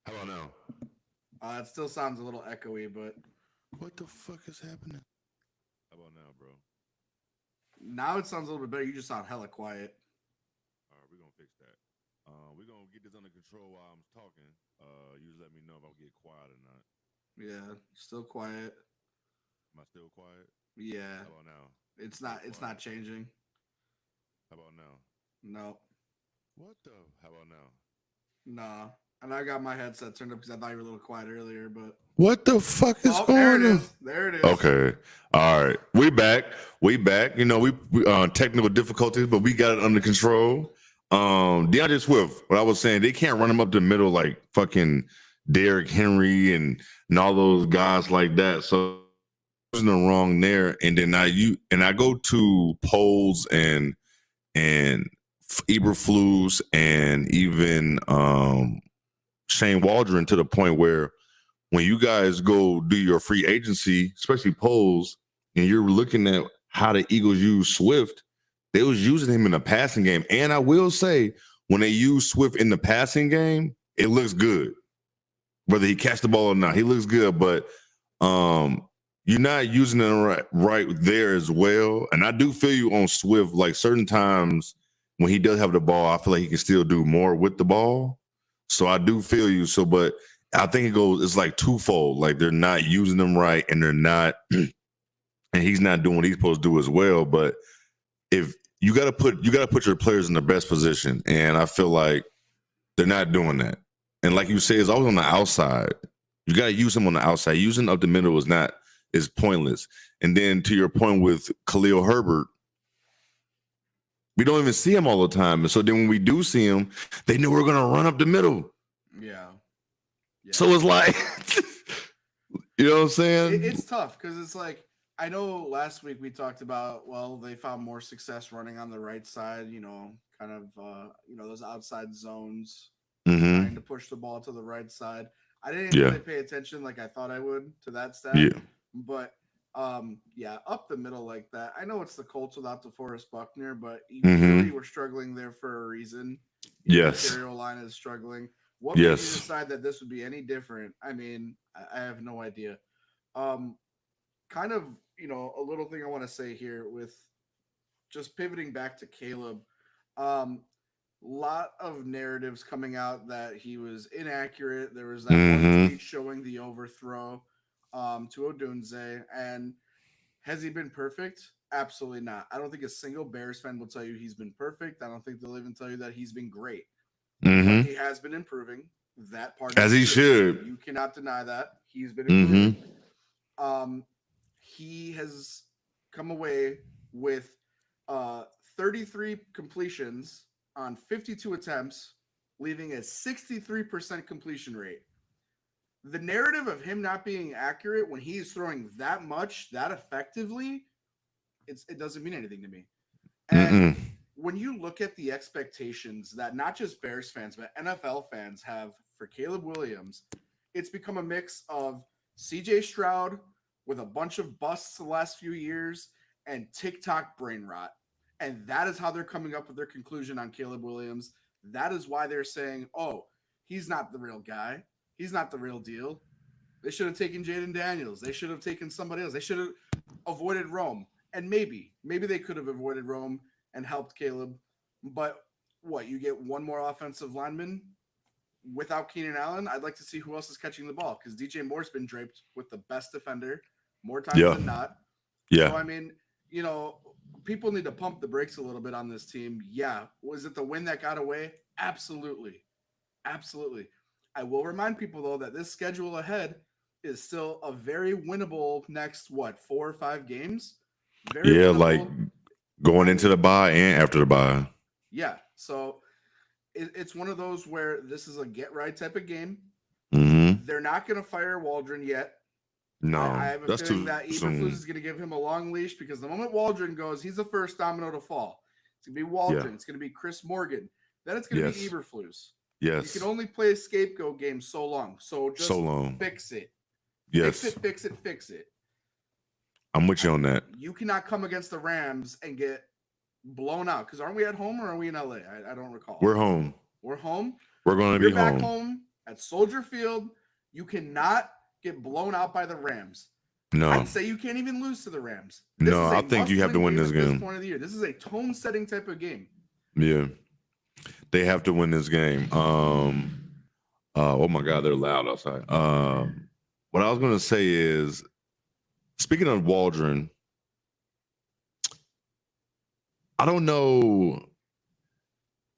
How about now? It still sounds a little echoey, but What the fuck is happening? How about now, bro? now it sounds a little bit better. You just sound hella quiet. All right, we're gonna fix that. We're gonna get this under control while I'm talking. You just let me know if I get quiet or not. Yeah, still quiet. Am I still quiet? Yeah, How about now? it's Still not. It's not quiet. changing. How about now? No, What the? How about now? nah. And I got my headset turned up because I thought you were a little quiet earlier. But What the fuck is there it going on? is. There it is. Okay. All right. We back. We back. You know, we technical difficulties, but we got it under control. DeAndre Swift, what I was saying, they can't run him up the middle like fucking Derrick Henry and all those guys like that. So using the wrong there. And then I go to polls and Eberflus and even Shane Waldron to the point where when you guys go do your free agency, especially polls, and you're looking at how the Eagles use Swift, they was using him in the passing game. And I will say, when they use Swift in the passing game, it looks good. Whether he catch the ball or not, he looks good. But you're not using it right there as well. And I do feel you on Swift. Like certain times when he does have the ball, I feel like he can still do more with the ball. So I do feel you. So, but I think it's like twofold. Like they're not using them right, and they're not, and he's not doing what he's supposed to do as well. But if you got to put your players in the best position, and I feel like they're not doing that. And like you say, it's always on the outside. You got to use him on the outside. Using up the middle is pointless. And then to your point with Khalil Herbert, we don't even see him all the time. And so then when we do see him, they know we're gonna run up the middle. Yeah. So it's like, you know what I'm saying? It's tough because it's like I know last week we talked about they found more success running on the right side. Kind of those outside zones, trying to push the ball to the right side. I didn't really pay attention like I thought I would to that stat. Yeah. But up the middle like that. I know it's the Colts without DeForest Buckner, but you clearly were struggling there for a reason. Yes. The interior line is struggling. What made you decide that this would be any different? I mean, I have no idea. Kind of, a little thing I want to say here with just pivoting back to Caleb. Lot of narratives coming out that he was inaccurate. There was that one tweet showing the overthrow to Odunze. And has he been perfect? Absolutely not. I don't think a single Bears fan will tell you he's been perfect. I don't think they'll even tell you that he's been great. But he has been improving. That part as he true. should. You cannot deny that. He's been improving. He has come away with 33 completions on 52 attempts, leaving a 63% completion rate. The narrative of him not being accurate when he's throwing that much, that effectively, it doesn't mean anything to me. And when you look at the expectations that not just Bears fans, but NFL fans have for Caleb Williams, it's become a mix of CJ Stroud with a bunch of busts the last few years and TikTok brain rot. And that is how they're coming up with their conclusion on Caleb Williams. That is why they're saying, oh, he's not the real guy. He's not the real deal. They should have taken Jaden Daniels. They should have taken somebody else. They should have avoided Rome. And maybe they could have avoided Rome and helped Caleb. But what, you get one more offensive lineman without Keenan Allen? I'd like to see who else is catching the ball because DJ Moore's been draped with the best defender more times than not. Yeah. So, I mean, people need to pump the brakes a little bit on this team. Yeah. Was it the win that got away? Absolutely. Absolutely. I will remind people, though, that this schedule ahead is still a very winnable next, 4 or 5 games? Very winnable. Like going into the bye and after the bye. Yeah. So it's one of those where this is a get-right type of game. They're not going to fire Waldron yet. No, I have a feeling that Eberflus is going to give him a long leash because the moment Waldron goes, he's the first domino to fall. It's going to be Waldron. Yeah. It's going to be Chris Morgan. Then it's going to be Eberflus. Yes. You can only play a scapegoat game so long. So just fix it. Yes. Fix it. I'm with you on that. You cannot come against the Rams and get blown out. Because aren't we at home or are we in LA? I don't recall. We're home. We're home? We're going to be back home. At Soldier Field, you cannot get blown out by the Rams. No, I'd say you can't even lose to the Rams. No, I think you have to win this At this game. point of the year, this is a tone-setting type of game. Yeah, they have to win this game. Oh my God, they're loud outside. What I was going to say is, speaking of Waldron, I don't know.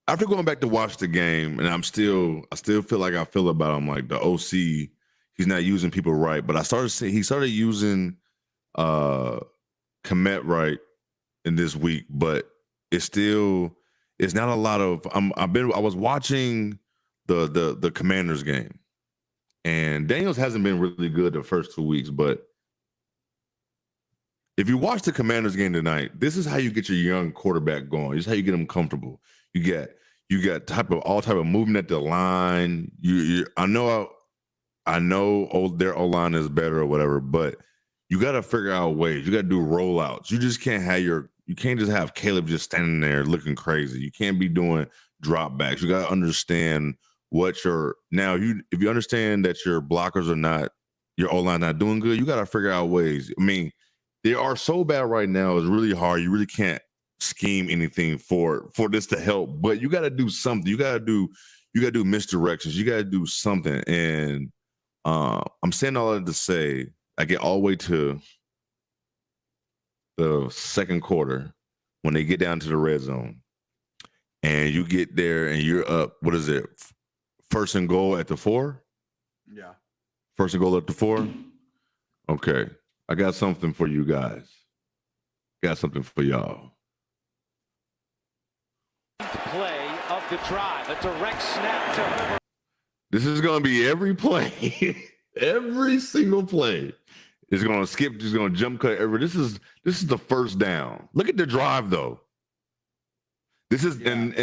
After going back to watch the game, and I still feel like I feel about him like the OC. He's not using people right, but I started seeing he started using Komet right in this week, but it's not a lot of. I was watching the Commanders game, and Daniels hasn't been really good the first 2 weeks, but if you watch the Commanders game tonight, this is how you get your young quarterback going. This is how you get them comfortable. You get all type of movement at the line. I know their O-line is better or whatever, but you got to figure out ways. You got to do rollouts. You just can't just have Caleb just standing there looking crazy. You can't be doing drop backs. You got to understand if you understand that your blockers are not, your O-line not doing good, you got to figure out ways. I mean, they are so bad right now. It's really hard. You really can't scheme anything for this to help, but you got to do something. You got to do misdirections. You got to do something. And I'm saying all that to say, I get all the way to the second quarter when they get down to the red zone, and you get there and you're up. What is it? First and goal at the 4? Yeah. First and goal at the 4. Okay. I got something for you guys. Got something for y'all. Play of the drive, a direct snap to Herbert. This is going to be every play, every single play. It's going to skip. Just going to jump cut. This is the first down. Look at the drive though. This is and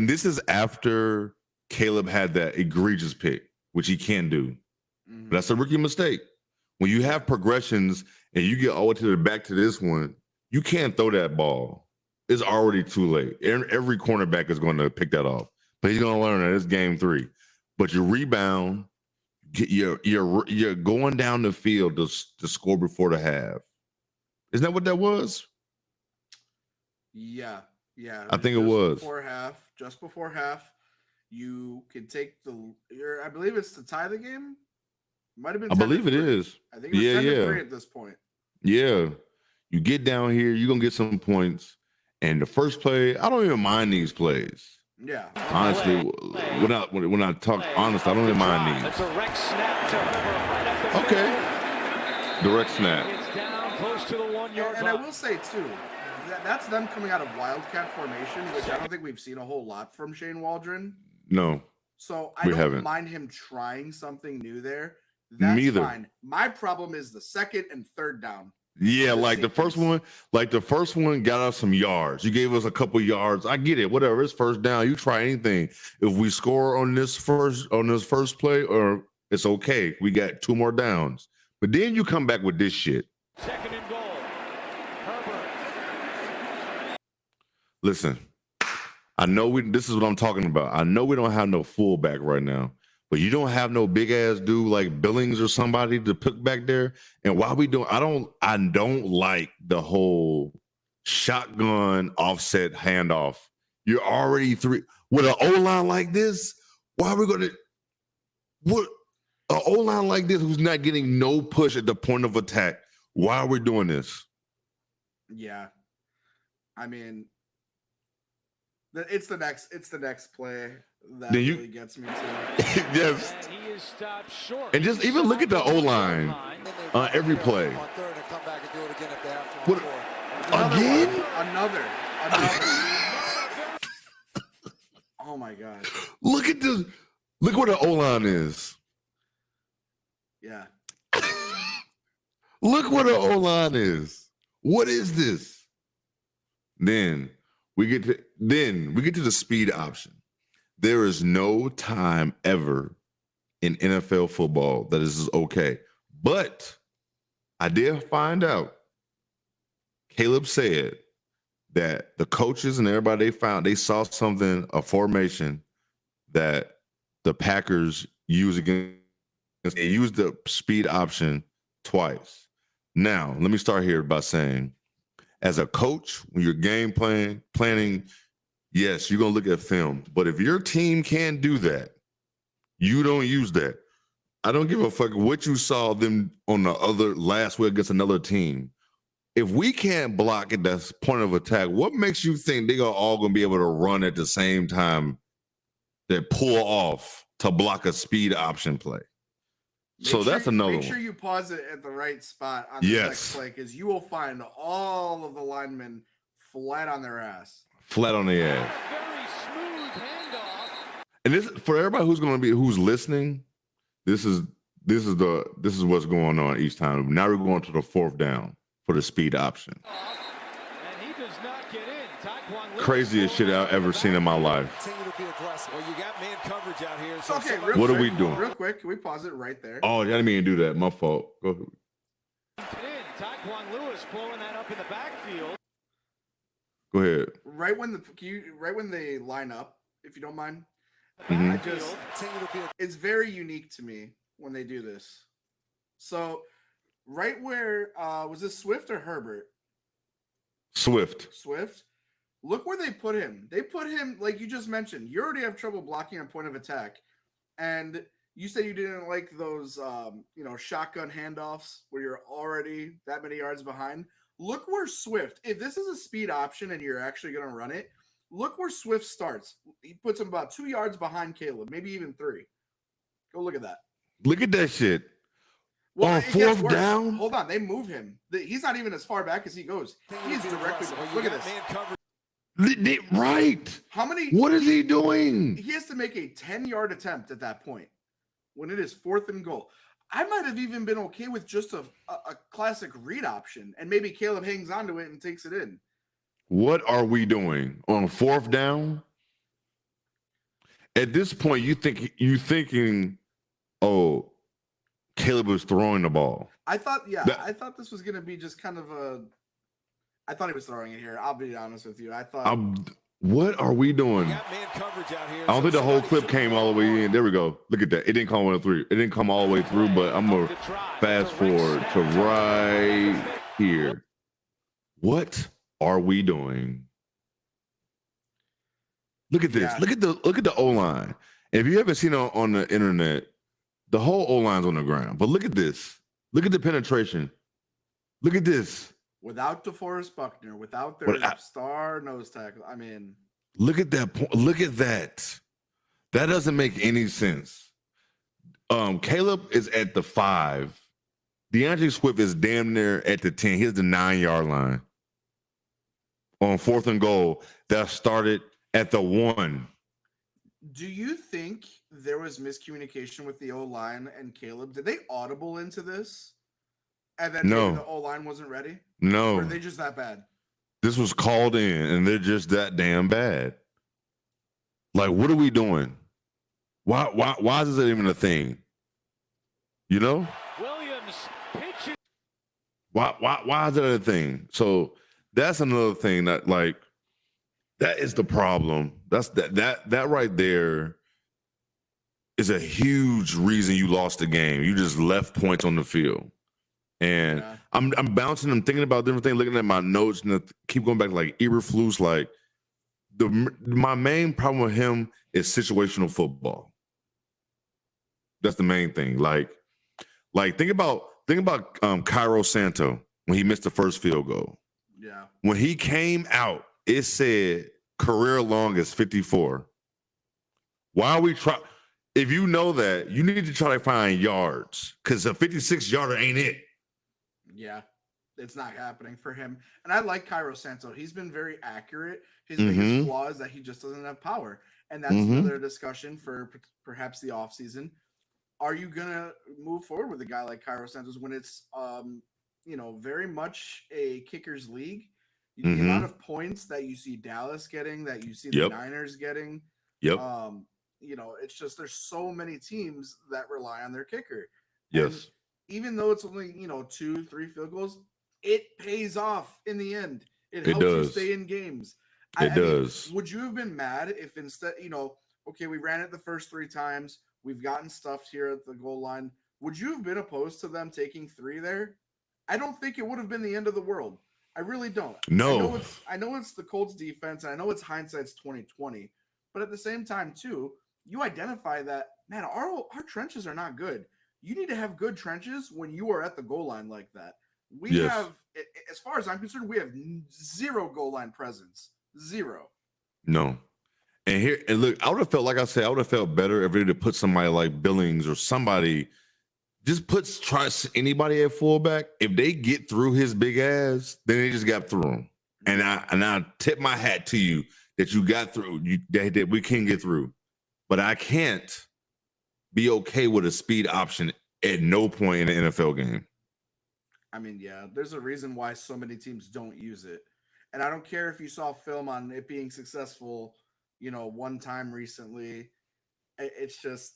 this is after Caleb had that egregious pick, which he can do. Mm-hmm. That's a rookie mistake. When you have progressions and you get all the way to the back to this one, you can't throw that ball. It's already too late. Every cornerback is going to pick that off. But he's going to learn that it's game 3. But you rebound, you're going down the field to score before the half. Isn't that what that was? Yeah. I think it was just before half. You can take I believe it's to tie the game. Might have been. I believe it is. I think it was 10-3 at this point. Yeah, you get down here, you're gonna get some points. And the first play, I don't even mind these plays. Yeah. Honestly, when I talk honest, I don't even mind these. Direct snap to Herbert right up the Okay. Direct snap. It's down close to the 1-yard And I will say too, that's them coming out of Wildcat formation, which I don't think we've seen a whole lot from Shane Waldron. No. So I don't mind him trying something new there. That's fine. My problem is the second and third down. Yeah, the first one got us some yards. You gave us a couple yards. I get it. Whatever. It's first down. You try anything. If we score on this first play, or it's okay. We got 2 more downs. But then you come back with this shit. Second and goal. Herbert. Listen, I know this is what I'm talking about. I know we don't have no fullback right now. But you don't have no big ass dude like Billings or somebody to put back there. And why we don't? I don't like the whole shotgun offset handoff. You're already 3 with an O-line like this. Why are we going to an O-line like this who's not getting no push at the point of attack? Why are we doing this? Yeah, I mean, it's the next play. That really gets me to. Yes. And he is stopped short. And just even look at the O-line every play. What? Again? Another. Oh my God. Look at this. Look where the O-line is. Yeah. Look where the O-line is. What is this? Then we get to the speed option. There is no time ever in NFL football that this is okay. But I did find out, Caleb said that the coaches and everybody they saw something, a formation that the Packers use against. They used the speed option twice. Now, let me start here by saying, as a coach, when you're game planning, yes, you're gonna look at film. But if your team can't do that, you don't use that. I don't give a fuck what you saw them on the other last week against another team. If we can't block at that point of attack, what makes you think they're all gonna be able to run at the same time that pull off to block a speed option play? That's another one. Make sure you pause it at the right spot on the next play, because you will find all of the linemen flat on their ass. Flat on their ass. Very smooth handoff. And this, for everybody who's listening, this is what's going on each time. Now we're going to the 4th down for the speed option. And he does not get in. Taquan Lewis Craziest shit I've ever seen in my life. Continue to be aggressive. Well, you got man coverage out here. So Okay, What are we doing? Real quick, can we pause it right there? Oh, I didn't mean to do that. My fault. Go ahead. Taquan Lewis blowing that up in the backfield. Go ahead. Right when they line up, if you don't mind. Mhm. continue to be It's very unique to me when they do this. So, right where was this Swift or Herbert? Swift. Swift. Look where they put him. They put him, like you just mentioned. You already have trouble blocking on point of attack, and you said you didn't like those, shotgun handoffs where you're already that many yards behind. Look where Swift. If this is a speed option and you're actually going to run it, look where Swift starts. He puts him about 2 yards behind Caleb, maybe even 3. Go look at that. Look at that shit. Well, On it gets 4th worse. down? Hold on, they move him. He's not even as far back as he goes. He's directly. Look at this. man coverage. Right. How many? What is he doing? He has to make a 10-yard attempt at that point when it is 4th and goal. I might have even been okay with just a classic read option, and maybe Caleb hangs onto it and takes it in. What are we doing on 4th down? At this point, you thinking, oh, Caleb was throwing the ball. I thought this was going to be just kind of a. I thought he was throwing it here. I'll be honest with you. I thought. What are we doing? You got man coverage out here. I don't think the whole clip came all the way in. There we go. Look at that. It didn't come all the way through. It didn't come all the way through, but I'm gonna fast forward to right here. What are we doing? Look at this. Yeah. Look at the O-line. If you haven't seen it on the internet, the whole O-line's on the ground. But look at this. Look at the penetration. Look at this. Without DeForest Buckner, without their star nose tackle, I mean, look at that point. Look at that. That doesn't make any sense. Caleb is at the 5. DeAndre Swift is damn near at the 10. Here's the 9-yard line. On 4th and goal, that started at the 1. do you think there was miscommunication with the O-line and Caleb? Did they audible into this? And then No. maybe the O-line wasn't ready? No. Or are they just that bad? This was called in, and they're just that damn bad. Like, what are we doing? Why is this even a thing? You know? Williams pitches. Why is that a thing? So that's another thing that, like, that is the problem. That's that right there is a huge reason you lost the game. You just left points on the field. And Yeah. I'm bouncing, I'm thinking about different things, looking at my notes, and I keep going back like Eberflus. Like, my main problem with him is situational football. That's the main thing. Like think about Cairo Santo when he missed the first field goal. Yeah. When he came out, it said career long is 54. Why are we trying? If you know that, you need to try to find yards, because a 56-yarder ain't it. Yeah. It's not happening for him. And I like Cairo Santo. He's been very accurate. His Mhm. biggest flaw is that he just doesn't have power. And that's Mhm. another discussion for perhaps the offseason. Are you going to move forward with a guy like Cairo Santos when it's, very much a kicker's league? The Mhm. amount of points that you see Dallas getting, that you see the Yep. Niners getting, Yep. it's just there's so many teams that rely on their kicker. Yes. Even though it's only 2-3 field goals, it pays off in the end. It It helps you does. stay in games. It does. Would you have been mad if instead, okay, we ran it the first 3 times. We've gotten stuffed here at the goal line. Would you have been opposed to them taking 3 there? I don't think it would have been the end of the world. I really don't. No. I know it's the Colts defense, and I know it's hindsight's 2020, but at the same time, too, you identify that, man, our trenches are not good. You need to have good trenches when you are at the goal line like that. We Yes. have, as far as I'm concerned, we have 0 goal line presence. 0. No. And look, I would have felt, like I said, I would have felt better if they to put somebody like Billings or somebody, just try anybody at fullback. If they get through his big ass, then they just got through him. And I tip my hat to you that you got through, that we can get through. But I can't be okay with a speed option at no point in the NFL game. I mean, yeah, there's a reason why so many teams don't use it. And I don't care if you saw film on it being successful, one time recently. It's just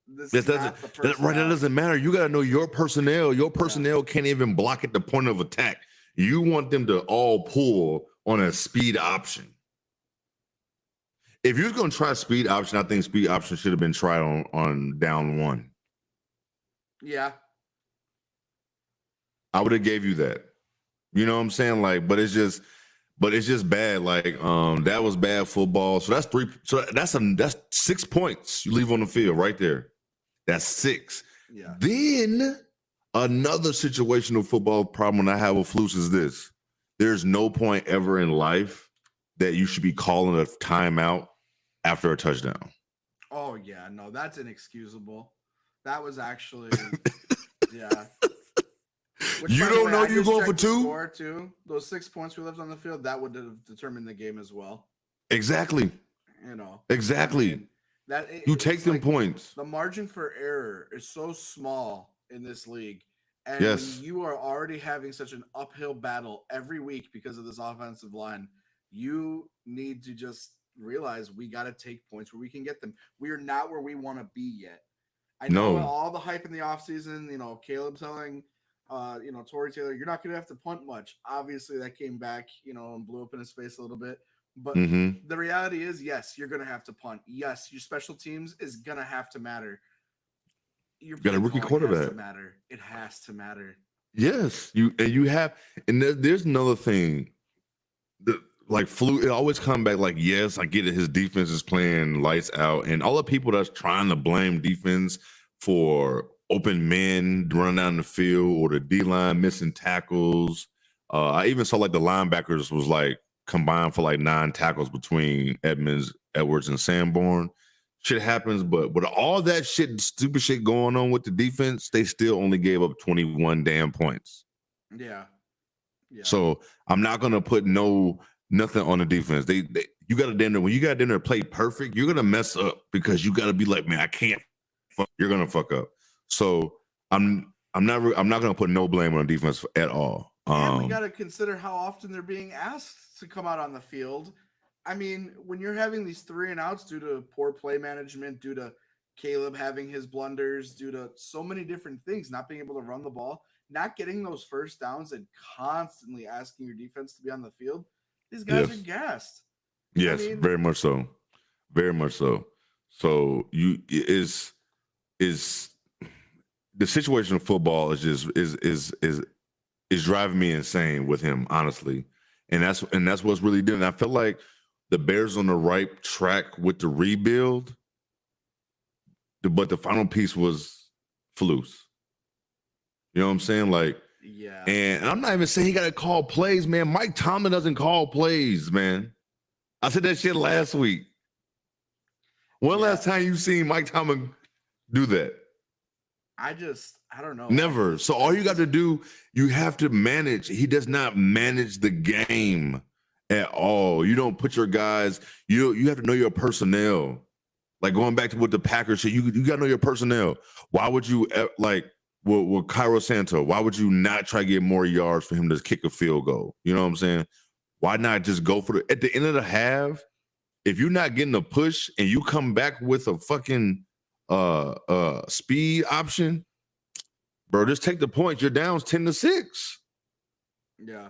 That doesn't matter. You got to know your personnel. Your personnel can't even block at the point of attack. You want them to all pull on a speed option. If you're going to try speed option, I think speed option should have been tried on down 1. Yeah. I would have gave you that. You know what I'm saying? Like, but it's just bad. Like, that was bad football. So that's 3. So that's 6 points you leave on the field right there. That's 6. Yeah. Then another situational football problem I have with Flus is this: there's no point ever in life that you should be calling a timeout after a touchdown. Oh yeah, no, that's inexcusable. That was actually, yeah. Which, you don't know you're going for 2? Score too. Those 6 points we left on the field, that would have determined the game as well. Exactly. Exactly. I mean, you take them points. The margin for error is so small in this league. And yes. when you are already having such an uphill battle every week because of this offensive line, you need to just realize we got to take points where we can get them. We are not where we want to be yet. I know all the hype in the offseason, Caleb telling Tory Taylor, you're not going to have to punt much. Obviously, that came back, and blew up in his face a little bit. But the reality is, yes, you're going to have to punt. Yes, your special teams is going to have to matter. You got a rookie quarterback. It has to matter. Yes, you have, and there's another thing. Like it always come back. Like, yes, I get it. His defense is playing lights out, and all the people that's trying to blame defense for open men running down the field or the D-line missing tackles. I even saw like the linebackers was like combined for like 9 tackles between Edmonds, Edwards, and Sanborn. Shit happens, but with all that stupid shit going on with the defense, they still only gave up 21 damn points. Yeah. So I'm not gonna put nothing on the defense. You got to when you got dinner play perfect, you're gonna mess up because you got to be like, man, I can't. You're gonna fuck up. So I'm not gonna put no blame on the defense at all. And we got to consider how often they're being asked to come out on the field. I mean, when you're having these 3 and outs due to poor play management, due to Caleb having his blunders, due to so many different things, not being able to run the ball, not getting those first downs, and constantly asking your defense to be on the field, these guys are gassed. Yes, very much so. Very much so. So is the situation of football is just is driving me insane with him, honestly. And that's what's really doing. I feel like the Bears on the right track with the rebuild, but the final piece was Flus. You know what I'm saying? Like, yeah. And I'm not even saying he got to call plays, man. Mike Tomlin doesn't call plays, man. I said that shit last week. When last time you seen Mike Tomlin do that? I don't know. Never. So all you got to do, you have to manage. He does not manage the game at all. You don't put your guys, you have to know your personnel. Like going back to what the Packers said, you got to know your personnel. Why would you, like, with Cairo Santo, why would you not try to get more yards for him to kick a field goal? You know what I'm saying? Why not just go for at the end of the half, if you're not getting a push and you come back with a fucking speed option, bro, just take the points. You're down 10-6. Yeah.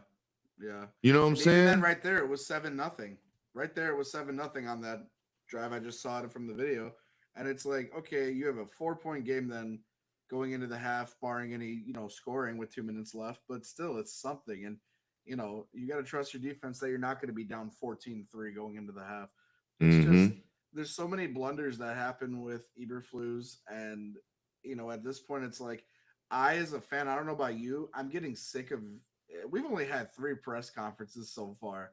You know what I'm saying? And right there, it was 7-0. Right there, it was 7-0 on that drive. I just saw it from the video, and it's like, okay, you have a 4-point game then going into the half, barring any scoring with 2 minutes left, but still, it's something. And you got to trust your defense that you're not going to be down 14-3 going into the half. It's just there's so many blunders that happen with Eberflus, and at this point, it's like I, as a fan, I don't know about you, I'm getting sick of. We've only had 3 press conferences so far,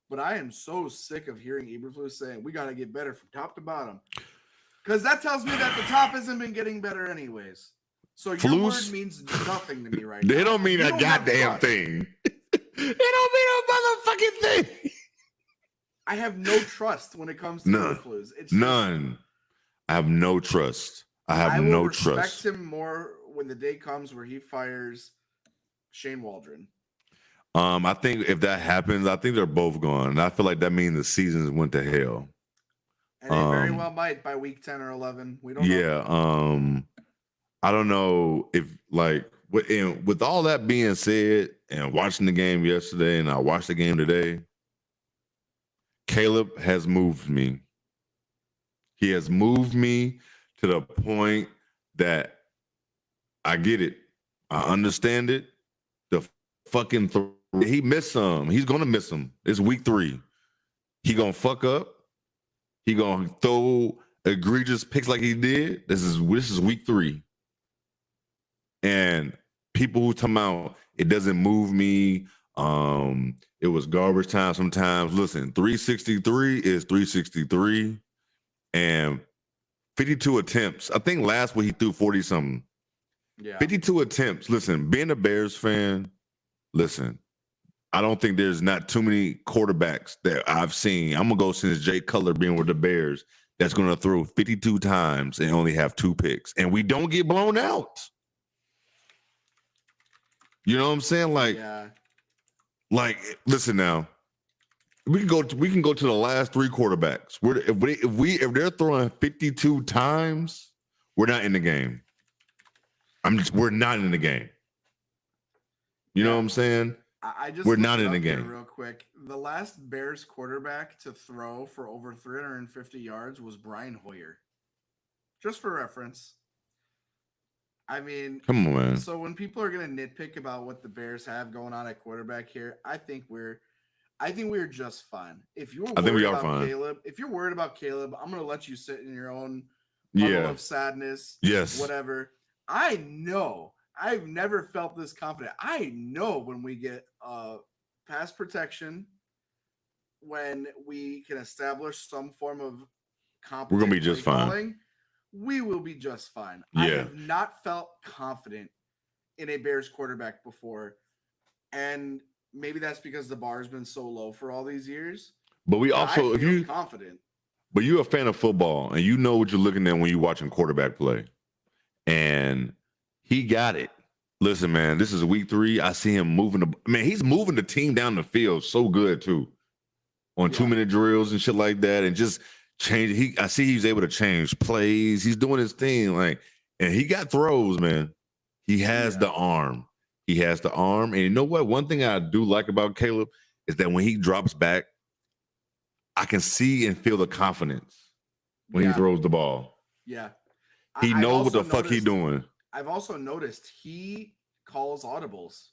but I am so sick of hearing Eberflus saying we got to get better from top to bottom, because that tells me that the top hasn't been getting better anyways. So your word means nothing to me right now. They don't mean a goddamn thing. They don't mean a motherfucking thing. I have no trust when it comes to Eberflus. It's none. I have no trust. I will respect him more when the day comes where he fires Shane Waldron. I think if that happens, I think they're both gone. And I feel like that means the seasons went to hell. And they very well might by week 10 or 11. We don't know. Yeah. I don't know if, like, with all that being said, and watching the game yesterday, and I watched the game today, Caleb has moved me. He has moved me to the point that I get it. I understand it. The fucking he missed some. He's gonna miss them. It's week 3. He gonna fuck up. He gonna throw egregious picks like he did. This is week 3. And people who come out, it doesn't move me. It was garbage time sometimes. Listen, 363 is 363. And 52 attempts. I think last week he threw 40-something. Yeah. 52 attempts. Listen, being a Bears fan, listen, I don't think there's not too many quarterbacks that I've seen. I'm going to go since Jay Cutler being with the Bears that's going to throw 52 times and only have 2 picks. And we don't get blown out. You know what I'm saying? Like, listen now. We can go to the last 3 quarterbacks. If they're throwing 52 times, we're not in the game. We're not in the game. You know what I'm saying? We're not in the game. Real quick, the last Bears quarterback to throw for over 350 yards was Brian Hoyer. Just for reference. I mean, come on, man. So when people are going to nitpick about what the Bears have going on at quarterback here, I think we're just fine. If you're worried about Caleb, if you're worried about Caleb, I'm going to let you sit in your own puddle of sadness. Yes. Whatever. I know. I've never felt this confident. I know when we get pass protection, when we can establish some form of competence, we're going to be just fine. We will be just fine. Yeah. I have not felt confident in a Bears quarterback before. And maybe that's because the bar has been so low for all these years. But we also, if you're confident. But you're a fan of football and you know what you're looking at when you're watching quarterback play. And he got it. Listen, man, this is week 3. I see him he's moving the team down the field so good too. On 2-minute drills and shit like that. And just change. I see he's able to change plays. He's doing his thing. And he got throws, man. He has the arm. He has the arm. And you know what? One thing I do like about Caleb is that when he drops back, I can see and feel the confidence when he throws the ball. Yeah. He knows what the fuck he's doing. I've also noticed he calls audibles.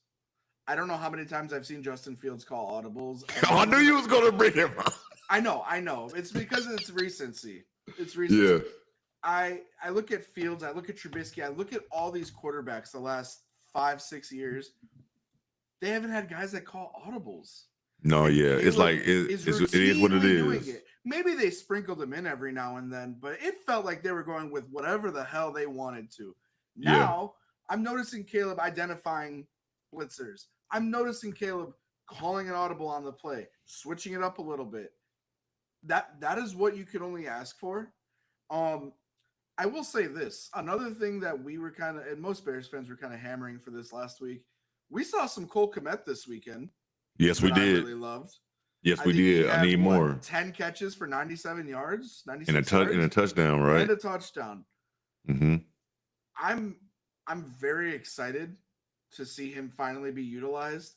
I don't know how many times I've seen Justin Fields call audibles. I knew you was going to bring him up. I know. It's because it's recency. Yeah. I look at Fields, I look at Trubisky, I look at all these quarterbacks the last 5-6 years. They haven't had guys that call audibles. No, yeah. It's like it is what it is. Maybe they sprinkled them in every now and then, but it felt like they were going with whatever the hell they wanted to. Now, I'm noticing Caleb identifying blitzers. I'm noticing Caleb calling an audible on the play, switching it up a little bit. That is what you could only ask for. I will say this. Another thing that we were kind of, and most Bears fans were kind of hammering for this last week, we saw some Cole Kmet this weekend. Yes, we did. I really loved. Yes, we did. I need more. 10 catches for 97 yards, 96 and a touchdown, right? And a touchdown. Mm-hmm. I'm very excited to see him finally be utilized.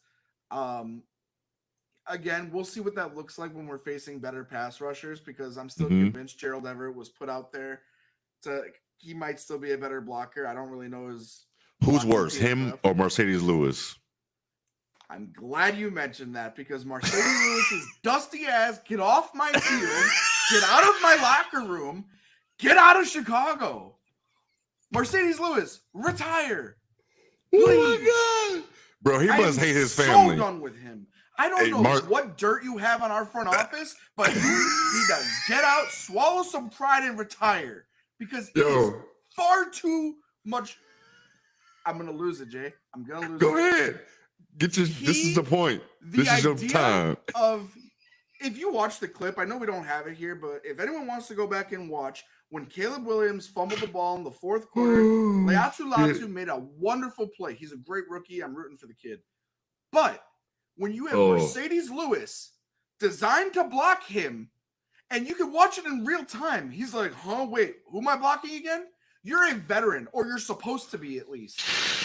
again, we'll see what that looks like when we're facing better pass rushers, because I'm still Mhm. convinced Gerald Everett was put out there he might still be a better blocker. I don't really know his Who's blocking worse, him PFF. or Mercedes Lewis? I'm glad you mentioned that, because Mercedes Lewis's dusty ass, get off my field, get out of my locker room, get out of Chicago. Mercedes Lewis, retire. Please. Oh my god, bro, he must hate his family. So done with him. I don't Hey, know what dirt you have on our front office, but you need to get out, swallow some pride, and retire, because it is far too much. I'm gonna lose it, Jay. I'm gonna lose it. Go ahead. This is the point. This is your time. If you watch the clip, I know we don't have it here, but if anyone wants to go back and watch when Caleb Williams fumbled the ball in the fourth quarter, Leatu Latu made a wonderful play. He's a great rookie. I'm rooting for the kid. But when you have Mercedes Lewis designed to block him, and you can watch it in real time, he's like, wait, who am I blocking again? You're a veteran, or you're supposed to be at least.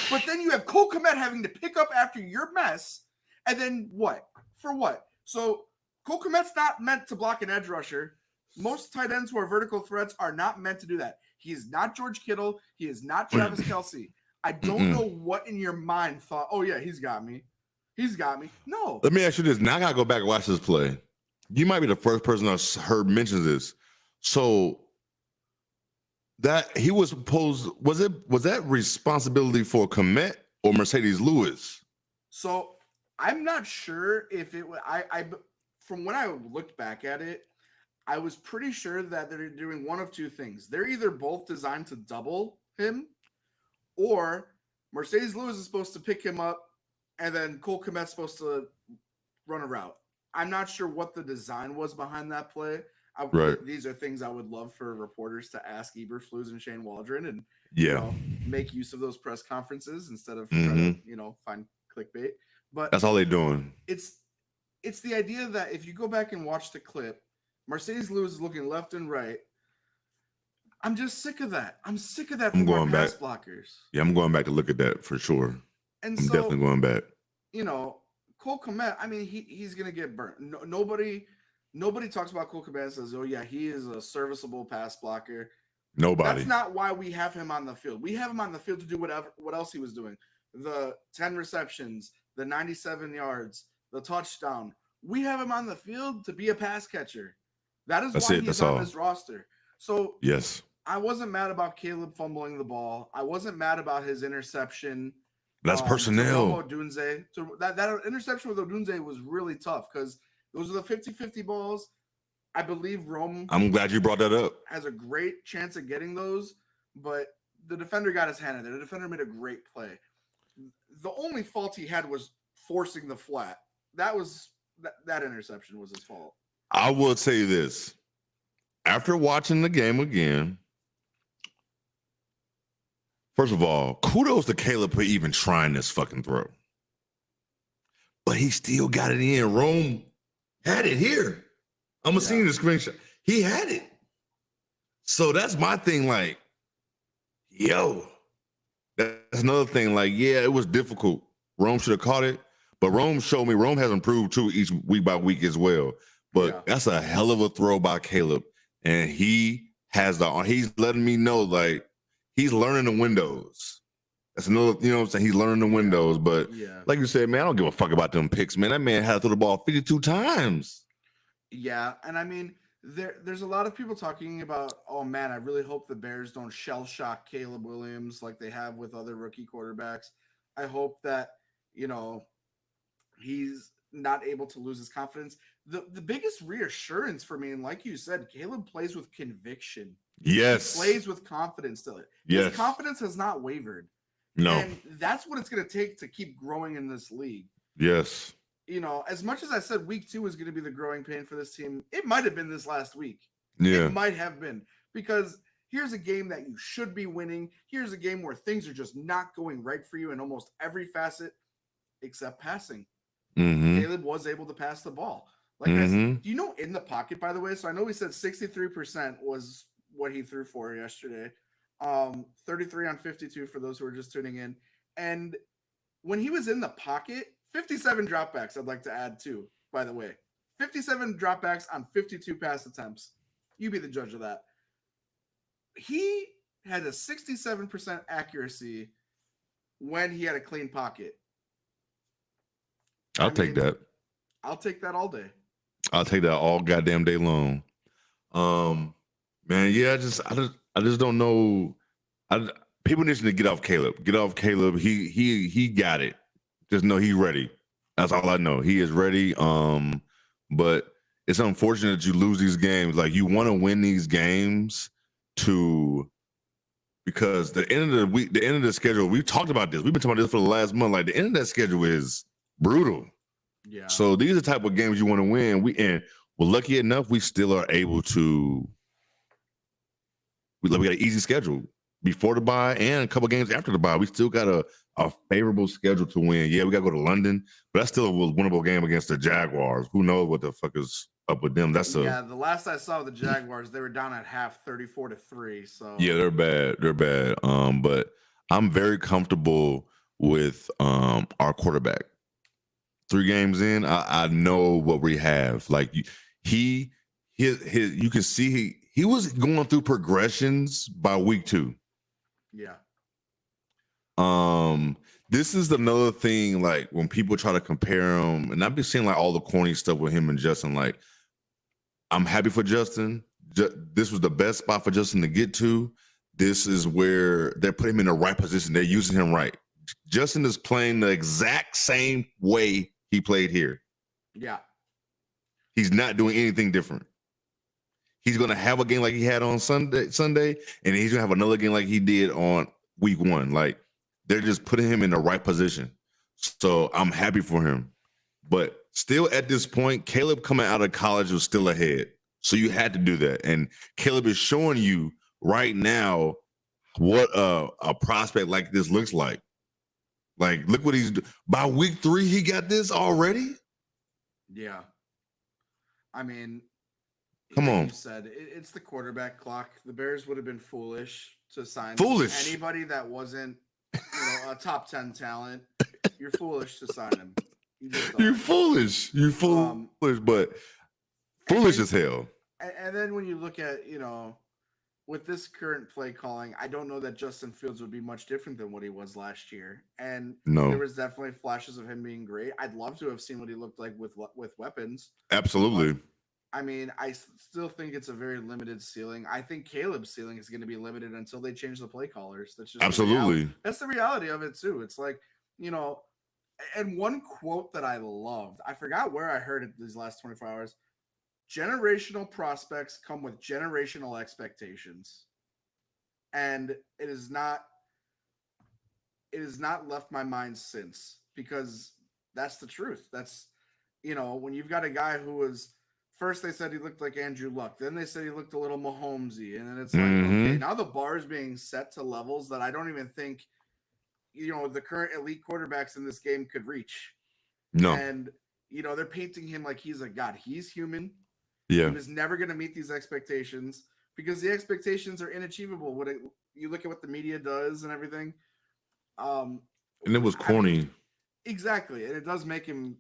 But then you have Cole Kmet having to pick up after your mess, and then what? For what? So Cole Kmet's not meant to block an edge rusher. Most tight ends who are vertical threats are not meant to do that. He is not George Kittle. He is not Travis Kelce. I don't know what in your mind thought, oh yeah, he's got me. He's got me. No. Let me ask you this. Now I gotta go back and watch this play. You might be the first person I heard mention this. So that he was supposed, was that responsibility for Kmet or Mercedes Lewis? So I'm not sure if it was. I from when I looked back at it, I was pretty sure that they're doing one of two things. They're either both designed to double him, or Mercedes Lewis is supposed to pick him up, and then Cole Kmet's supposed to run a route. I'm not sure what the design was behind that play. These are things I would love for reporters to ask Eberflus and Shane Waldron, and make use of those press conferences instead of trying to find clickbait. But that's all they're doing. It's the idea that if you go back and watch the clip, Mercedes Lewis is looking left and right. I'm just sick of that. I'm sick of that from our pass blockers. Yeah, I'm going back to look at that for sure. And I'm definitely going back. Cole Kmet, I mean, he's gonna get burnt. Nobody talks about Cole Kmet and says, oh yeah, he is a serviceable pass blocker. Nobody. That's not why we have him on the field. We have him on the field to do what else he was doing. The 10 receptions, the 97 yards, the touchdown. We have him on the field to be a pass catcher. That is why he's on this roster. So yes, I wasn't mad about Caleb fumbling the ball. I wasn't mad about his interception. That's personnel. That interception with Odunze was really tough because those are the 50-50 balls. I believe Rome. I'm glad you brought that up. Has a great chance of getting those, but the defender got his hand in there. The defender made a great play. The only fault he had was forcing the flat. That interception was his fault. I will say this. After watching the game again, first of all, kudos to Caleb for even trying this fucking throw. But he still got it in. Rome had it here. I'm gonna see the screenshot. He had it. So that's my thing. Like, yo, that's another thing. Like, yeah, it was difficult. Rome should have caught it, but Rome showed me Rome has improved too each week by week as well. But that's a hell of a throw by Caleb, and he's letting me know like he's learning the windows. That's another, you know what I'm saying? He's learning the windows. But like you said, man, I don't give a fuck about them picks, man. That man had to throw the ball 52 times. Yeah, and I mean, there's a lot of people talking about, oh man, I really hope the Bears don't shell shock Caleb Williams like they have with other rookie quarterbacks. I hope that, he's not able to lose his confidence. The biggest reassurance for me, and like you said, Caleb plays with conviction. Yes. He plays with confidence still. His confidence has not wavered. No. And that's what it's going to take to keep growing in this league. Yes. As much as I said week 2 is going to be the growing pain for this team, it might have been this last week. Yeah. It might have been, because here's a game that you should be winning. Here's a game where things are just not going right for you in almost every facet except passing. Mm-hmm. Caleb was able to pass the ball. Like I said, do you know in the pocket, by the way? So I know we said 63% was what he threw for yesterday. 33 on 52 for those who are just tuning in. And when he was in the pocket, 57 dropbacks, I'd like to add too. by the way. 57 dropbacks on 52 pass attempts. You be the judge of that. He had a 67% accuracy when he had a clean pocket. I'll take that. I'll take that all day. I'll take that all goddamn day long. Man, yeah, I just don't know. People need to get off Caleb. Get off Caleb. He got it. Just know he's ready. That's all I know. He is ready. But it's unfortunate that you lose these games. Like, you want to win these games because the end of the week, the end of the schedule, we've talked about this. We've been talking about this for the last month. Like, the end of that schedule is brutal. Yeah. So these are the type of games you want to win. We're lucky enough, we still are able to. We got an easy schedule before the bye and a couple games after the bye. We still got a favorable schedule to win. Yeah, we got to go to London, but that's still a winnable game against the Jaguars. Who knows what the fuck is up with them? The last I saw the Jaguars, they were down at half 34-3. So yeah, they're bad. They're bad. But I'm very comfortable with our quarterback. 3 games in, I know what we have. Like, you can see he was going through progressions by week 2. Yeah. This is another thing, like, when people try to compare him, and I've been seeing like all the corny stuff with him and Justin. Like, I'm happy for Justin. This was the best spot for Justin to get to. This is where they're putting him in the right position. They're using him right. Justin is playing the exact same way he played here. Yeah. He's not doing anything different. He's going to have a game like he had on Sunday, and he's going to have another game like he did on week 1. Like, they're just putting him in the right position. So I'm happy for him. But still at this point, Caleb coming out of college was still ahead. So you had to do that. And Caleb is showing you right now what a prospect like this looks like. Like, look what he's doing. By week 3, he got this already? Yeah. I mean, come on. You said it's the quarterback clock. The Bears would have been foolish to sign anybody that wasn't, a top 10 talent. You're foolish to sign him. You're foolish. You're foolish, but foolish as hell. And then when you look at, with this current play calling, I don't know that Justin Fields would be much different than what he was last year. And there was definitely flashes of him being great. I'd love to have seen what he looked like with weapons. Absolutely. I mean, I still think it's a very limited ceiling. I think Caleb's ceiling is going to be limited until they change the play callers. That's just absolutely. That's the reality of it too. It's like, and one quote that I loved, I forgot where I heard it these last 24 hours. Generational prospects come with generational expectations. And it has not left my mind since, because that's the truth. That's, when you've got a guy who was, first they said he looked like Andrew Luck, then they said he looked a little Mahomesy, and then it's like, okay, now the bar is being set to levels that I don't even think, the current elite quarterbacks in this game could reach. No. And, they're painting him like he's a god. He's human. Yeah. He was never going to meet these expectations because the expectations are inachievable. You look at what the media does and everything. And it was corny. Exactly. And it does make him,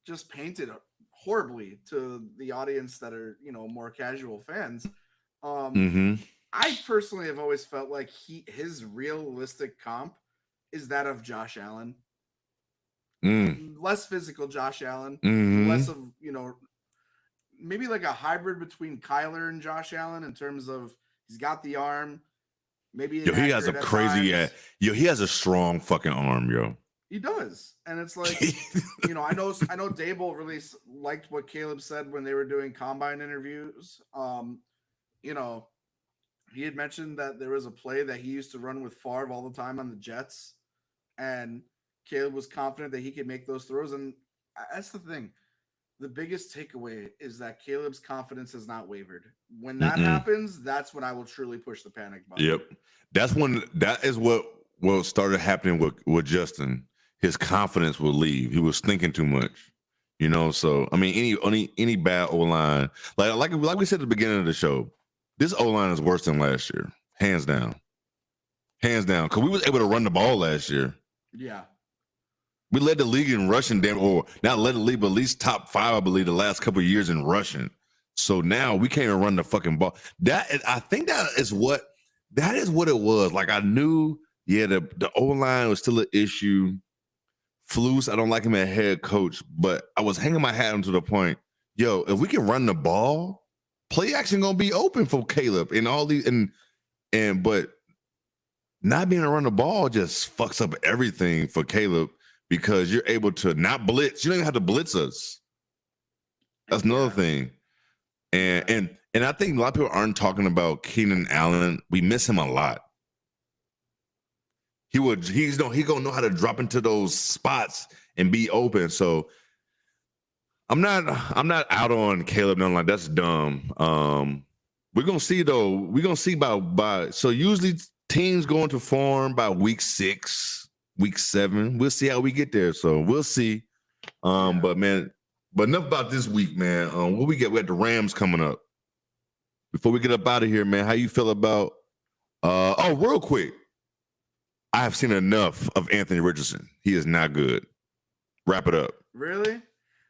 just painted horribly to the audience that are, more casual fans. I personally have always felt like his realistic comp is that of Josh Allen. Less physical Josh Allen, less of, maybe like a hybrid between Kyler and Josh Allen in terms of he's got the arm. Maybe he has a crazy he has a strong fucking arm, yo. He does. And it's like, I know Dable really liked what Caleb said when they were doing combine interviews. He had mentioned that there was a play that he used to run with Favre all the time on the Jets, and Caleb was confident that he could make those throws. And that's the thing. The biggest takeaway is that Caleb's confidence has not wavered. When that happens, that's when I will truly push the panic button. Yep. That is what started happening with Justin. His confidence will leave. He was thinking too much. So I mean, any bad O-line, like we said at the beginning of the show, this O-line is worse than last year. Hands down. Because we was able to run the ball last year. Yeah. We led the league in rushing, or not led the league, but at least top 5, I believe, the last couple of years in rushing. So now we can't even run the fucking ball. I think that is what it was. Like I knew, the O-line was still an issue. Flus, I don't like him as head coach, but I was hanging my hat on to the point, if we can run the ball, play action gonna be open for Caleb and all these but not being able to run the ball just fucks up everything for Caleb because you're able to not blitz. You don't even have to blitz us. That's another thing. And I think a lot of people aren't talking about Keenan Allen. We miss him a lot. He's gonna know how to drop into those spots and be open. So I'm not out on Caleb. Nothing like that's dumb. We're gonna see though. We're gonna see by so usually teams go into form by week 6, week 7. We'll see how we get there. So we'll see. But enough about this week, man. What we got? We got the Rams coming up. Before we get up out of here, man, how you feel about? Real quick. I have seen enough of Anthony Richardson. He is not good. Wrap it up. Really?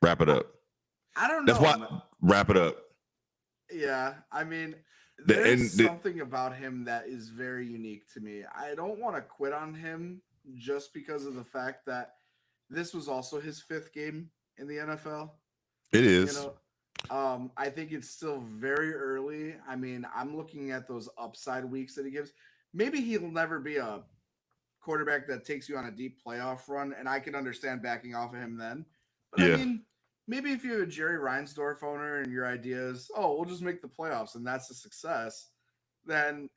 Wrap it up. I don't know. That's why. Wrap it up. Yeah, I mean, there's something about him that is very unique to me. I don't want to quit on him just because of the fact that this was also his 5th game in the NFL. It is. I think it's still very early. I mean, I'm looking at those upside weeks that he gives. Maybe he'll never be a quarterback that takes you on a deep playoff run, and I can understand backing off of him then. But I mean, maybe if you're a Jerry Reinsdorf owner and your idea is, we'll just make the playoffs and that's a success, then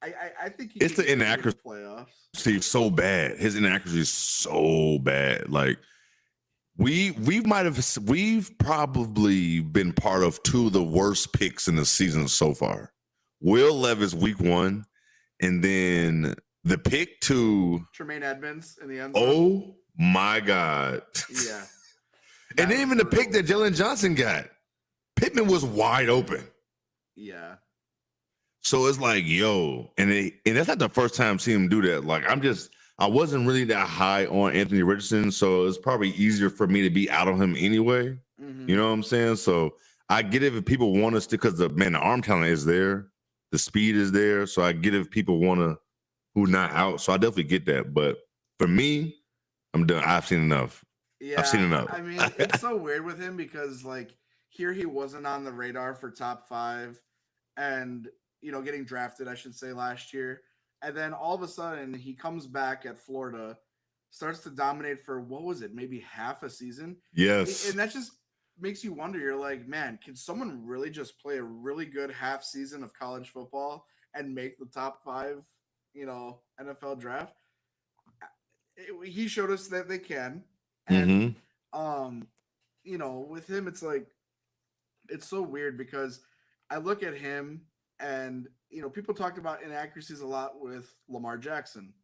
I think it's the inaccuracy. Playoffs. Steve, so bad. His inaccuracy is so bad. Like we've probably been part of 2 of the worst picks in the season so far. Will Levis week 1. And then the pick to Tremaine Edmonds in the end zone. Oh my God. Yeah. And then even the pick that Jalen Johnson got. Pittman was wide open. Yeah. So it's like, and that's not the first time I've seen him do that. Like I wasn't really that high on Anthony Richardson, so it's probably easier for me to be out on him anyway. Mm-hmm. You know what I'm saying? So I get it if people want us to, because the arm talent is there. The speed is there, so I get if people want to who not out. So I definitely get that. But for me, I'm done. I've seen enough. Yeah, I've seen enough. I mean, it's so weird with him because here he wasn't on the radar for top 5 and, getting drafted, I should say, last year. And then all of a sudden he comes back at Florida, starts to dominate for, what was it, maybe half a season? Yes. And that just makes you wonder. You're like, man, can someone really just play a really good half season of college football and make the top 5, NFL draft? He showed us that they can. And, with him, it's like, it's so weird because I look at him and, people talked about inaccuracies a lot with Lamar Jackson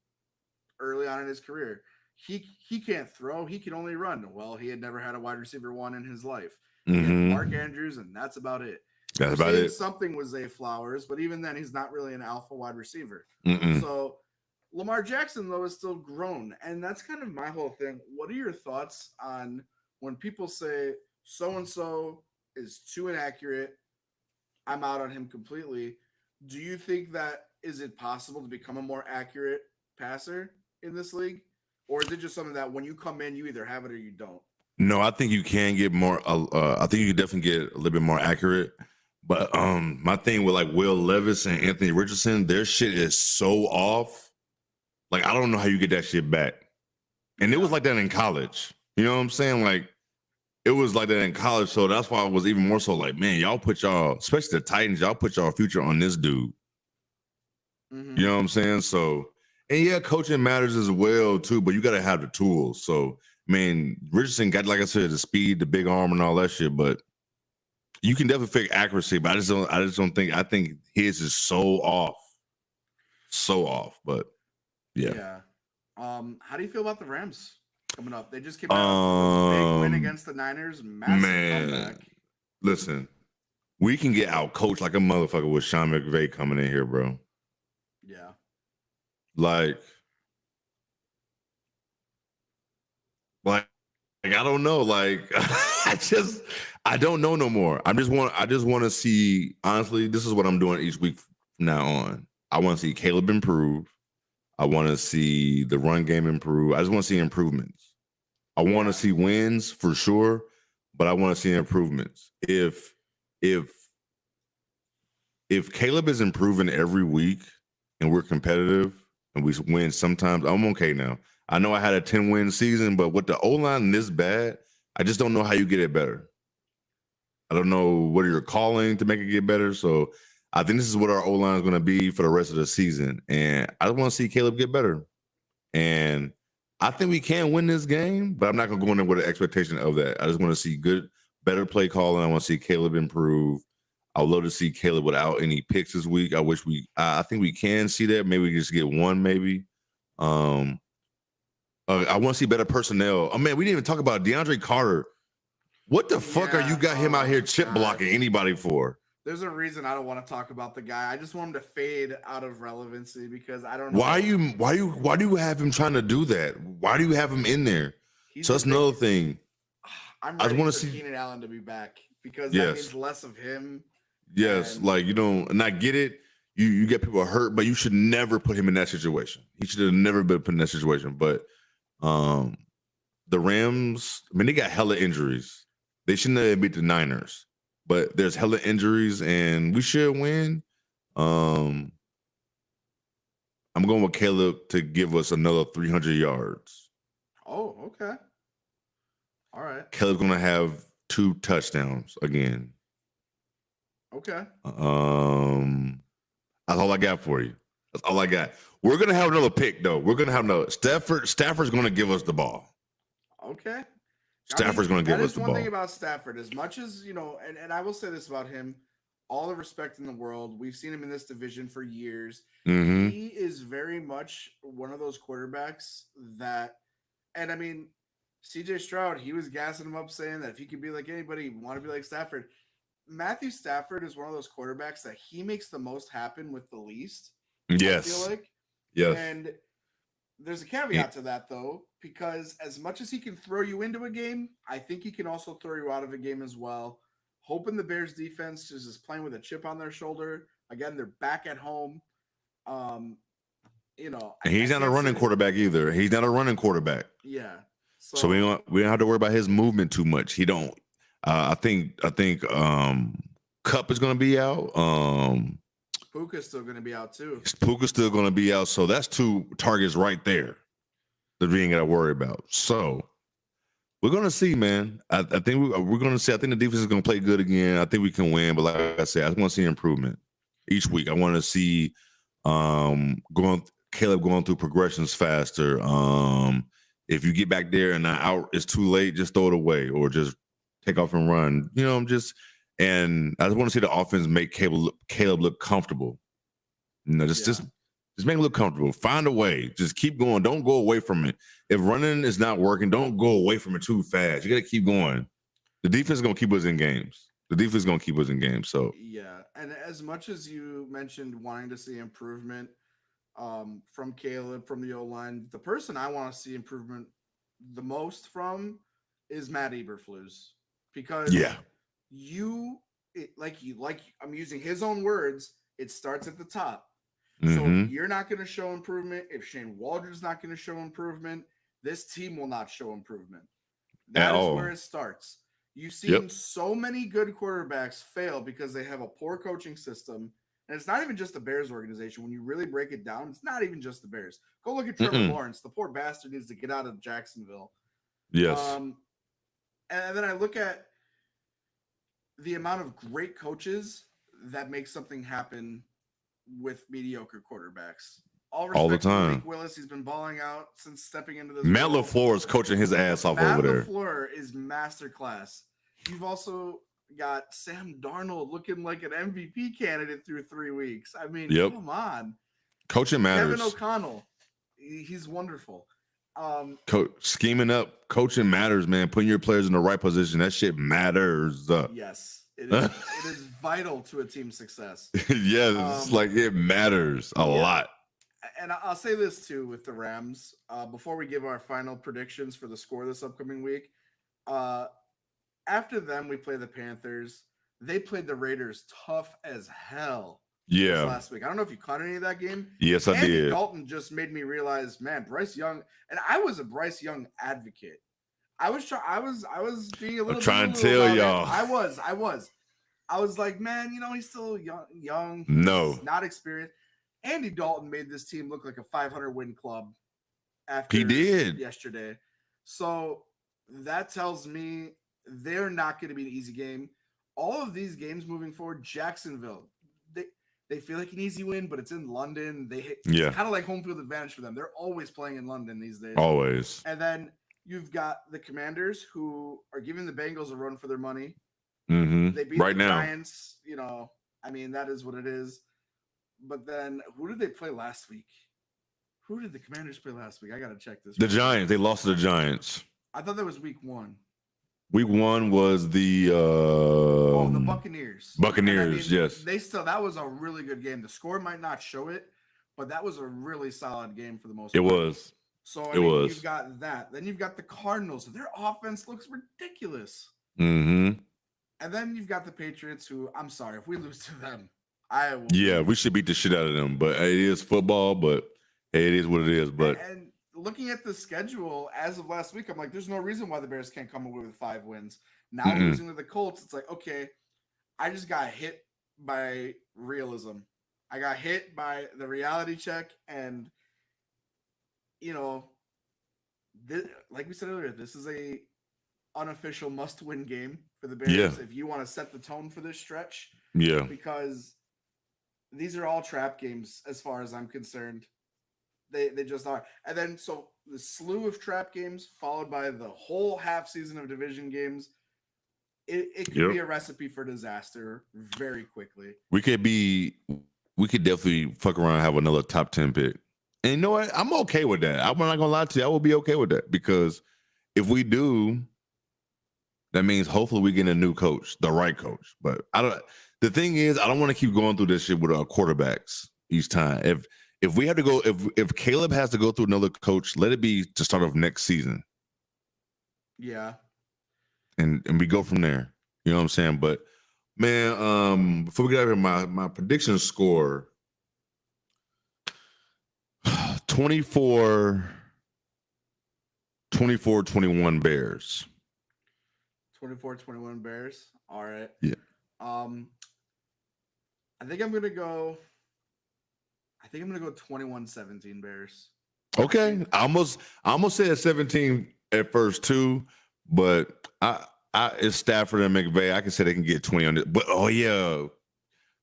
early on in his career. He can't throw. He can only run. Well, he had never had a wide receiver 1 in his life. Mark Andrews, and that's about it. That's about it. Something with Zay Flowers, but even then, he's not really an alpha wide receiver. Mm-mm. So Lamar Jackson, though, is still grown. And that's kind of my whole thing. What are your thoughts on when people say so-and-so is too inaccurate? I'm out on him completely. Do you think that is it possible to become a more accurate passer in this league? Or is it just something that when you come in, you either have it or you don't? No, I think you can get more. I think you can definitely get a little bit more accurate. But my thing with Will Levis and Anthony Richardson, their shit is so off. Like, I don't know how you get that shit back. And it was like that in college. You know what I'm saying? It was like that in college. So that's why I was even more so like, man, y'all put especially the Titans, y'all put y'all future on this dude. Mm-hmm. You know what I'm saying? So. And yeah, coaching matters as well too, but you got to have the tools. So, Richardson got, like I said, the speed, the big arm, and all that shit. But you can definitely fake accuracy. But I just don't think. I think his is so off. But yeah. How do you feel about the Rams coming up? They just came out with a big win against the Niners. Massive comeback. Listen, we can get out coached like a motherfucker with Sean McVay coming in here, bro. Yeah. Like I don't know. Like I don't know no more. I just want to see. Honestly, this is what I'm doing each week from now on. I want to see Caleb improve. I want to see the run game improve. I just want to see improvements. I want to see wins for sure, but I want to see improvements. If Caleb is improving every week and we're competitive and we win sometimes, I'm okay now. I know I had a 10-win season, but with the O-line this bad, I just don't know how you get it better. I don't know what you're calling to make it get better. So I think this is what our O-line is going to be for the rest of the season. And I just want to see Caleb get better. And I think we can win this game, but I'm not going to go in there with an expectation of that. I just want to see better play calling. I want to see Caleb improve. I would love to see Caleb without any picks this week. I think we can see that. Maybe we just get one, maybe. I want to see better personnel. Oh, man, we didn't even talk about DeAndre Carter. What the fuck are you got him out here chip blocking anybody for? There's a reason I don't want to talk about the guy. I just want him to fade out of relevancy because I don't know. Why do you have him trying to do that? Why do you have him in there? So that's another thing. I just want to see Keenan Allen to be back because that means less of him. Yes, like and I get it. You get people hurt, but you should never put him in that situation. He should have never been put in that situation. But the Rams, I mean, they got hella injuries. They shouldn't have beat the Niners. But there's hella injuries, and we should win. I'm going with Caleb to give us another 300 yards. Oh, okay. All right. Caleb's going to have 2 touchdowns again. Okay. That's all I got for you. That's all I got. We're going to have another pick, though. We're going to have another. Stafford's going to give us the ball. Okay. Stafford's going to give us the ball. That is one thing about Stafford. As much as, and I will say this about him, all the respect in the world. We've seen him in this division for years. Mm-hmm. He is very much one of those quarterbacks that, and I mean, CJ Stroud, he was gassing him up saying that if he could be like anybody, he'd want to be like Stafford. Matthew Stafford is one of those quarterbacks that he makes the most happen with the least. Yes. I feel like. Yes. And there's a caveat to that, though, because as much as he can throw you into a game, I think he can also throw you out of a game as well. Hoping the Bears defense is just playing with a chip on their shoulder. Again, they're back at home. And he's not a running quarterback either. He's not a running quarterback. Yeah. So we don't have to worry about his movement too much. He don't. I think Cup is going to be out. Puka's still going to be out too. Puka's still going to be out. So that's 2 targets right there that we ain't got to worry about. So we're going to see, man. I think we're going to see. I think the defense is going to play good again. I think we can win. But like I said, I want to see improvement each week. I want to see Caleb going through progressions faster. If you get back there and it's too late, just throw it away or just take off and run. And I just want to see the offense make Caleb look comfortable. Just make him look comfortable. Find a way. Just keep going. Don't go away from it. If running is not working, don't go away from it too fast. You got to keep going. The defense is going to keep us in games. So yeah, and as much as you mentioned wanting to see improvement from Caleb, from the O-line, the person I want to see improvement the most from is Matt Eberflus, because I'm using his own words. It starts at the top. Mm-hmm. So if you're not going to show improvement, if Shane Waldron's not going to show improvement, this team will not show improvement. That is where it starts. You've seen so many good quarterbacks fail because they have a poor coaching system. And it's not even just the Bears organization. When you really break it down, it's not even just the Bears. Go look at Trevor Lawrence. The poor bastard needs to get out of Jacksonville. Yes. And then I look at the amount of great coaches that make something happen with mediocre quarterbacks. All the time. Mike Willis, he's been balling out since stepping into this. Matt LaFleur is coaching his ass off over there. Matt LaFleur is masterclass. You've also got Sam Darnold looking like an MVP candidate through 3 weeks. I mean, come on. Coaching matters. Kevin O'Connell, he's wonderful. Scheming up, coaching matters, man. Putting your players in the right position, that shit matters. Yes, it is vital to a team's success. Yes, it matters a lot. and I'll say this too with the Rams before we give our final predictions for the score this upcoming week. After them, we play the Panthers. They played the Raiders tough as hell this last week. I don't know if you caught any of that game. Yes, I did. Dalton just made me realize, man, Bryce Young, and I was a Bryce Young advocate. I was being a little. I'm trying to tell y'all. I was like, man, he's still young. No, he's not experienced. Andy Dalton made this team look like a 500 win club after he did yesterday. So that tells me they're not going to be an easy game. All of these games moving forward, Jacksonville, they feel like an easy win, but it's in London. It's kind of like home field advantage for them. They're always playing in London these days. Always. And then you've got the Commanders who are giving the Bengals a run for their money. Mm-hmm. They beat the Giants. That is what it is. But then who did they play last week? Who did the Commanders play last week? I got to check this. The Giants. They lost to the Giants. I thought that was week 1. Week 1 was the the Buccaneers. Buccaneers, yes. That was a really good game. The score might not show it, but that was a really solid game for the most part. It was. So you've got that. Then you've got the Cardinals. Their offense looks ridiculous. Mm-hmm. And then you've got the Patriots, who, I'm sorry, if we lose to them, I will. Yeah, we should beat the shit out of them. But it is football, but it is what it is. But and looking at the schedule as of last week, I'm like, there's no reason why the Bears can't come away with 5 wins. Now losing to the Colts, it's like, okay, I just got hit by realism. I got hit by the reality check, and like we said earlier, this is a unofficial must-win game for the Bears if you want to set the tone for this stretch. Yeah, because these are all trap games as far as I'm concerned. They just are. And then so the slew of trap games followed by the whole half season of division games. It could be a recipe for disaster very quickly. We could definitely fuck around and have another top 10 pick. And you know what? I'm okay with that. I'm not gonna lie to you. I will be okay with that, because if we do, that means hopefully we get a new coach, the right coach. But the thing is, I don't want to keep going through this shit with our quarterbacks each time. If we have to go, if Caleb has to go through another coach, let it be to start off next season. Yeah. And we go from there. You know what I'm saying? But man, before we get out of here, my prediction score 24-21 Bears. 24-21 Bears. All right. Yeah. I think I'm gonna go 21-17 Bears. Okay. I almost said 17 at first too, but it's Stafford and McVay. I can say they can get 20 on it. But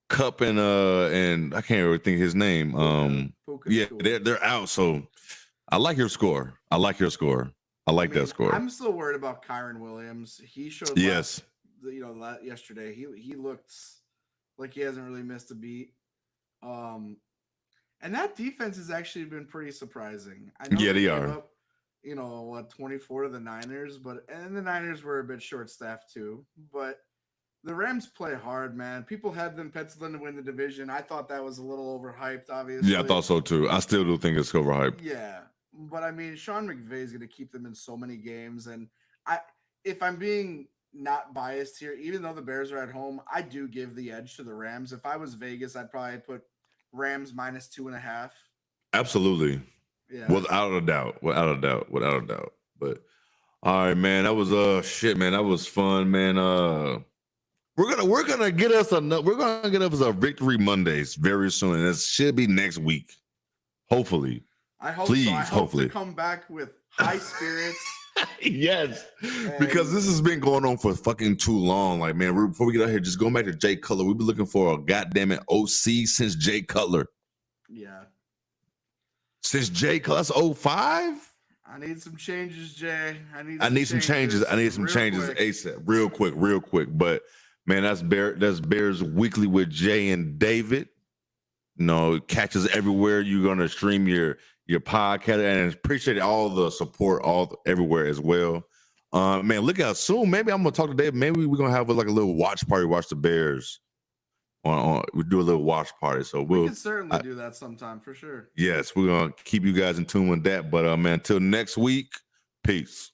Cup and I can't really think his name. They're out. So I like your score. I like that score. I'm still worried about Kyron Williams. He showed yesterday. He looked like he hasn't really missed a beat. And that defense has actually been pretty surprising. I know they are. Up, 24 to the Niners, and the Niners were a bit short-staffed too. But the Rams play hard, man. People had them penciled in to win the division. I thought that was a little overhyped, obviously. Yeah, I thought so too. I still do think it's overhyped. Yeah, but I mean, Sean McVay is going to keep them in so many games, and if I'm being not biased here, even though the Bears are at home, I do give the edge to the Rams. If I was Vegas, I'd probably put Rams -2.5. Absolutely. Yeah. Without a doubt. But all right, man. That was shit, man. That was fun, man. We're gonna get us a Victory Mondays very soon. And it should be next week. Hopefully. I hope Please, so. I hopefully. hope to come back with high spirits. Yes. Because this has been going on for fucking too long. Like, man, before we get out here, just going back to Jay Cutler. We've been looking for a goddamn OC since Jay Cutler. Yeah. Since Jay Cutler, that's 05? I need some changes, Jay. I need some changes ASAP. Real quick. But man, that's Bears Weekly with Jay and David. Catch us everywhere. You're gonna stream your podcast, and appreciate all the support everywhere as well. Man, look out soon. Maybe I'm gonna talk to Dave. Maybe we're gonna have like a little watch party, watch the Bears. we do a little watch party. So We we'll could certainly do that sometime for sure. yes, we're gonna keep you guys in tune with that. But man, until next week, peace.